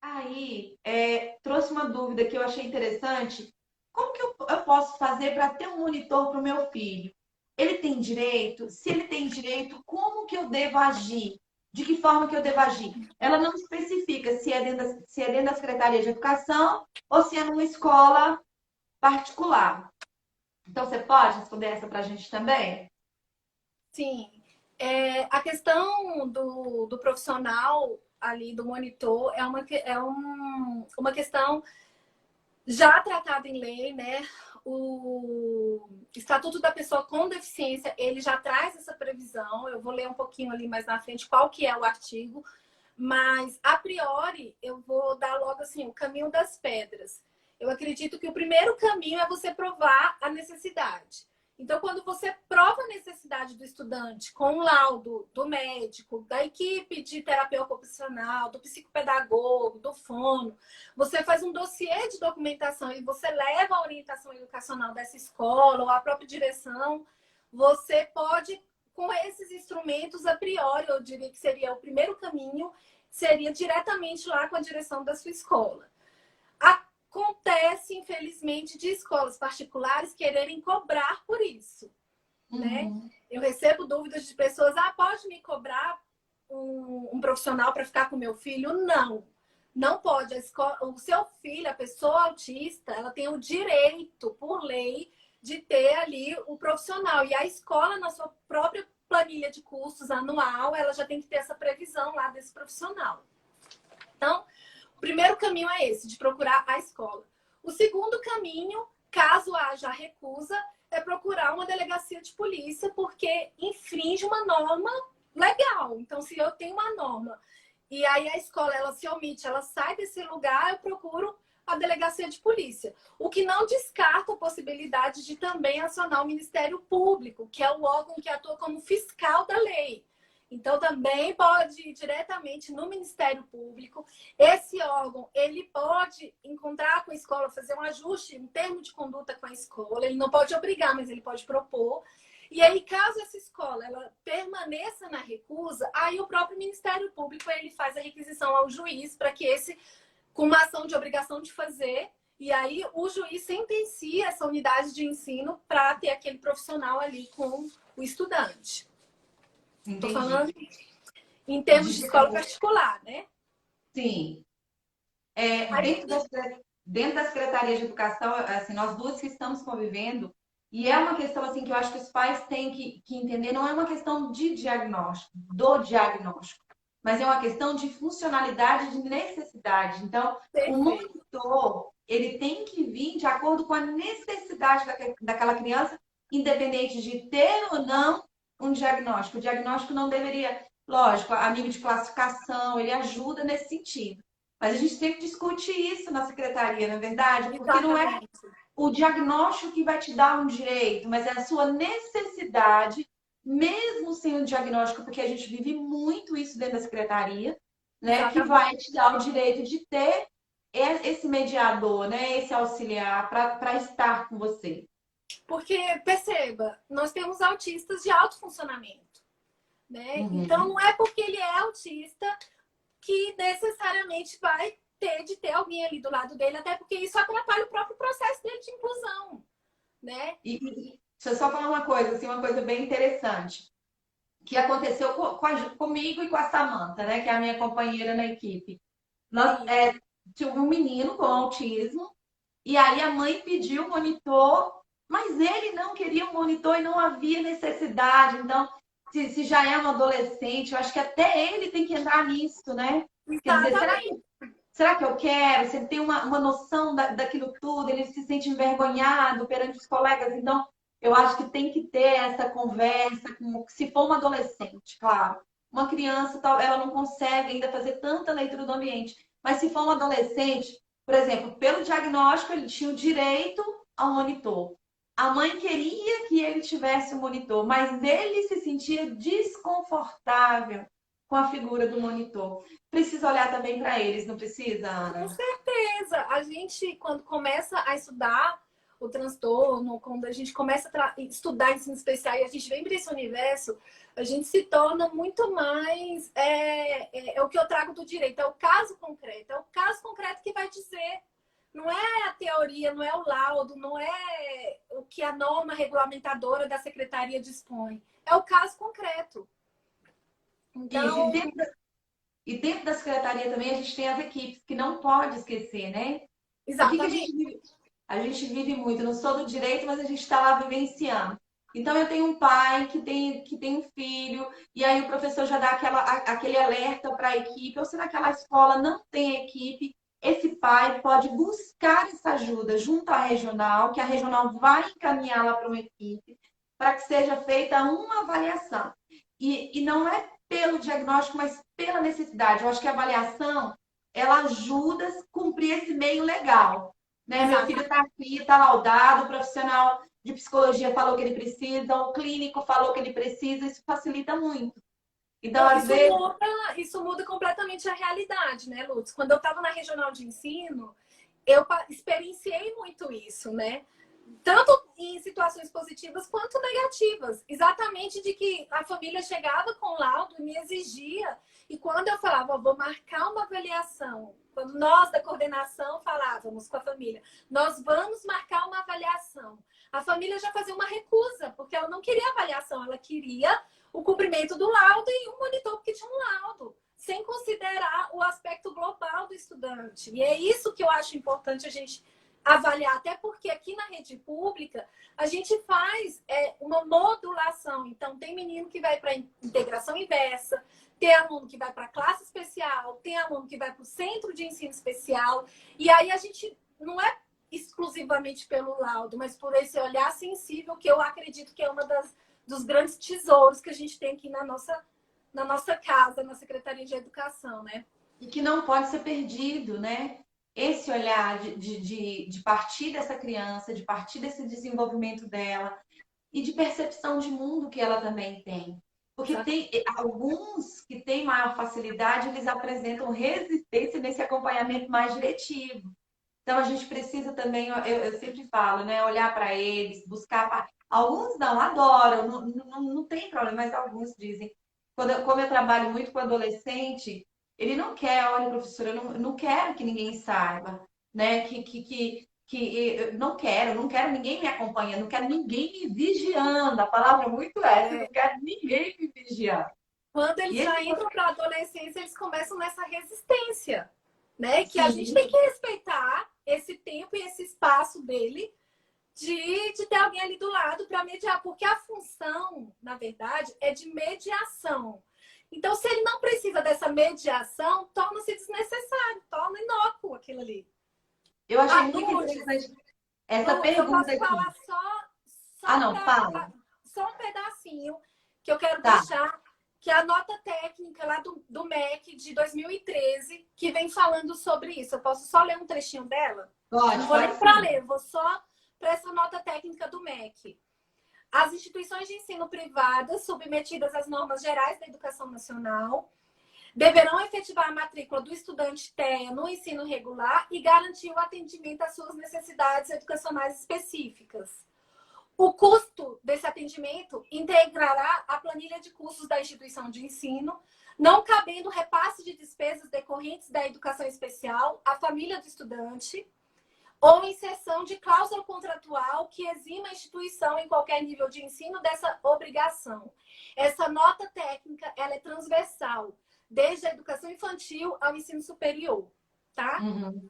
Aí, trouxe uma dúvida que eu achei interessante. Como que eu posso fazer para ter um monitor para o meu filho? Ele tem direito? Se ele tem direito, como que eu devo agir? De que forma que eu devo agir? Ela não especifica se é dentro da Secretaria de Educação ou se é numa escola particular. Então, você pode responder essa para a gente também? Sim. A questão do profissional ali, do monitor, uma questão já tratada em lei, né? O Estatuto da Pessoa com Deficiência, ele já traz essa previsão. Eu vou ler um pouquinho ali mais na frente qual que é o artigo, mas a priori eu vou dar logo assim o caminho das pedras. Eu acredito que o primeiro caminho é você provar a necessidade. Então, quando você prova a necessidade do estudante com o laudo do médico, da equipe de terapia ocupacional, do psicopedagogo, do fono, você faz um dossiê de documentação e você leva a orientação educacional dessa escola ou a própria direção, você pode, com esses instrumentos, a priori, eu diria que seria o primeiro caminho, seria diretamente lá com a direção da sua escola. Acontece, infelizmente, de escolas particulares quererem cobrar por isso, né? Uhum. Eu recebo dúvidas de pessoas, pode me cobrar um profissional para ficar com meu filho? Não, não pode. A escola, o seu filho, a pessoa autista, ela tem o direito, por lei, de ter ali o profissional. E a escola, na sua própria planilha de custos anual, ela já tem que ter essa previsão lá desse profissional. Então, o primeiro caminho é esse, de procurar a escola. O segundo caminho, caso haja recusa, é procurar uma delegacia de polícia, porque infringe uma norma legal. Então, se eu tenho uma norma e aí a escola ela se omite, ela sai desse lugar, eu procuro a delegacia de polícia. O que não descarta a possibilidade de também acionar o Ministério Público, que é o órgão que atua como fiscal da lei. Então, também pode ir diretamente no Ministério Público. Esse órgão, ele pode encontrar com a escola, fazer um ajuste, um termo de conduta com a escola. Ele não pode obrigar, mas ele pode propor. E aí, caso essa escola ela permaneça na recusa, aí o próprio Ministério Público ele faz a requisição ao juiz para que esse, com uma ação de obrigação de fazer, e aí o juiz sentencia essa unidade de ensino para ter aquele profissional ali com o estudante. Estou Entendi. falando em termos de escola particular, né? Sim. Aí, Dentro da Secretaria de Educação, assim, nós duas que estamos convivendo, e é uma questão assim que eu acho que os pais têm que entender, não é uma questão de diagnóstico, do diagnóstico, mas é uma questão de funcionalidade, de necessidade. Então, o perfeito. monitor, ele tem que vir de acordo com a necessidade daquela criança, independente de ter ou não um diagnóstico. O diagnóstico não deveria, lógico, a nível de classificação, ele ajuda nesse sentido. Mas a gente sempre discute isso na secretaria, não é verdade? Porque não é Exatamente. o diagnóstico que vai te dar um direito, mas é a sua necessidade, mesmo sem o diagnóstico, porque a gente vive muito isso dentro da secretaria, né? Que Exatamente. vai te dar o direito de ter esse mediador, né? Esse auxiliar para estar com você. Porque, perceba, nós temos autistas de alto funcionamento, né? Então, Uhum. não é porque ele é autista que necessariamente vai ter de ter alguém ali do lado dele, até porque isso atrapalha o próprio processo dele de inclusão, né? Deixa eu só falar uma coisa, assim, uma coisa bem interessante, que aconteceu comigo e com a Samantha, né? Que é a minha companheira na equipe. Nós Sim, tinha um menino com autismo, e aí a mãe pediu o monitor, mas ele não queria um monitor e não havia necessidade. Então, se já é um adolescente, eu acho que até ele tem que entrar nisso, né? Quer dizer, exatamente. será que eu quero? Se ele tem uma noção daquilo tudo, ele se sente envergonhado perante os colegas. Então, eu acho que tem que ter essa conversa, se for um adolescente, claro. Uma criança, ela não consegue ainda fazer tanta leitura do ambiente. Mas se for um adolescente, por exemplo, pelo diagnóstico, ele tinha o direito ao monitor. A mãe queria que ele tivesse o monitor, mas ele se sentia desconfortável com a figura do monitor. Precisa olhar também para eles, não precisa, Com Ana? certeza. A gente, quando começa a estudar o transtorno, quando a gente começa a estudar ensino especial e a gente vem para esse universo, a gente se torna muito mais... É o que eu trago do direito, é o caso concreto. É o caso concreto que vai dizer. Não é a teoria, não é o laudo, não é o que a norma regulamentadora da secretaria dispõe. É o caso concreto. Isso, Então, e dentro da secretaria também a gente tem as equipes, que não pode esquecer, né? O que que a exatamente. gente vive? A gente vive muito, eu não sou do direito, mas a gente está lá vivenciando. Então, eu tenho um pai que tem um filho, e aí o professor já dá aquele alerta para a equipe, ou se naquela escola não tem equipe, esse pai pode buscar essa ajuda junto à regional, que a regional vai encaminhá-la para uma equipe, para que seja feita uma avaliação. E não é pelo diagnóstico, mas pela necessidade. Eu acho que a avaliação, ela ajuda a cumprir esse meio legal. Né? Meu filho está aqui, está laudado, o profissional de psicologia falou que ele precisa, o clínico falou que ele precisa, isso facilita muito. Então, Não, às vezes. isso muda completamente a realidade, né, Lutz? Quando eu estava na regional de ensino, eu experienciei muito isso, né? Tanto em situações positivas quanto negativas. Exatamente de que a família chegava com laudo e me exigia. E quando eu falava, vou marcar uma avaliação, quando nós da coordenação falávamos com a família, nós vamos marcar uma avaliação, a família já fazia uma recusa, porque ela não queria avaliação, ela queria o cumprimento do laudo e um monitor porque tinha um laudo, sem considerar o aspecto global do estudante. E é isso que eu acho importante a gente avaliar, até porque aqui na rede pública a gente faz uma modulação. Então, tem menino que vai para integração inversa, tem aluno que vai para classe especial, tem aluno que vai para o centro de ensino especial. E aí a gente não é exclusivamente pelo laudo, mas por esse olhar sensível, que eu acredito que é uma dos grandes tesouros que a gente tem aqui na nossa casa, na Secretaria de Educação, né? E que não pode ser perdido, né? Esse olhar de partir dessa criança, de partir desse desenvolvimento dela e de percepção de mundo que ela também tem. Porque tem alguns que têm maior facilidade, eles apresentam resistência nesse acompanhamento mais diretivo. Então, a gente precisa também, eu sempre falo, né? Olhar para eles, buscar. Alguns não, adoram, não tem problema, mas alguns dizem. Como eu trabalho muito com adolescente, ele não quer, olha, professora, eu não quero que ninguém saiba, né? Que eu não quero ninguém me acompanhando, não quero ninguém me vigiando. A palavra é muito essa, eu não quero ninguém me vigiando. Quando E eles esse, já entram para a adolescência, eles começam nessa resistência, né? Que a gente sim, tem que respeitar esse tempo e esse espaço dele de ter alguém ali do lado para mediar, porque a função, na verdade, é de mediação. Então, se ele não precisa dessa mediação, torna-se desnecessário, torna inócuo aquilo ali. eu achei Ah, muito Lourdes, interessante essa Lourdes, eu pergunta posso aqui. falar Ah, só não, fala. para só um pedacinho que eu quero Tá. deixar, que é a nota técnica lá do MEC de 2013, que vem falando sobre isso. Eu posso só ler um trechinho dela? Não vou Pode nem para sim. ler, vou só para essa nota técnica do MEC. As instituições de ensino privadas submetidas às normas gerais da educação nacional deverão efetivar a matrícula do estudante TEA no ensino regular e garantir o atendimento às suas necessidades educacionais específicas. O custo desse atendimento integrará a planilha de custos da instituição de ensino, não cabendo repasse de despesas decorrentes da educação especial à família do estudante ou inserção de cláusula contratual que exima a instituição em qualquer nível de ensino dessa obrigação. Essa nota técnica, ela é transversal, desde a educação infantil ao ensino superior, tá? Uhum.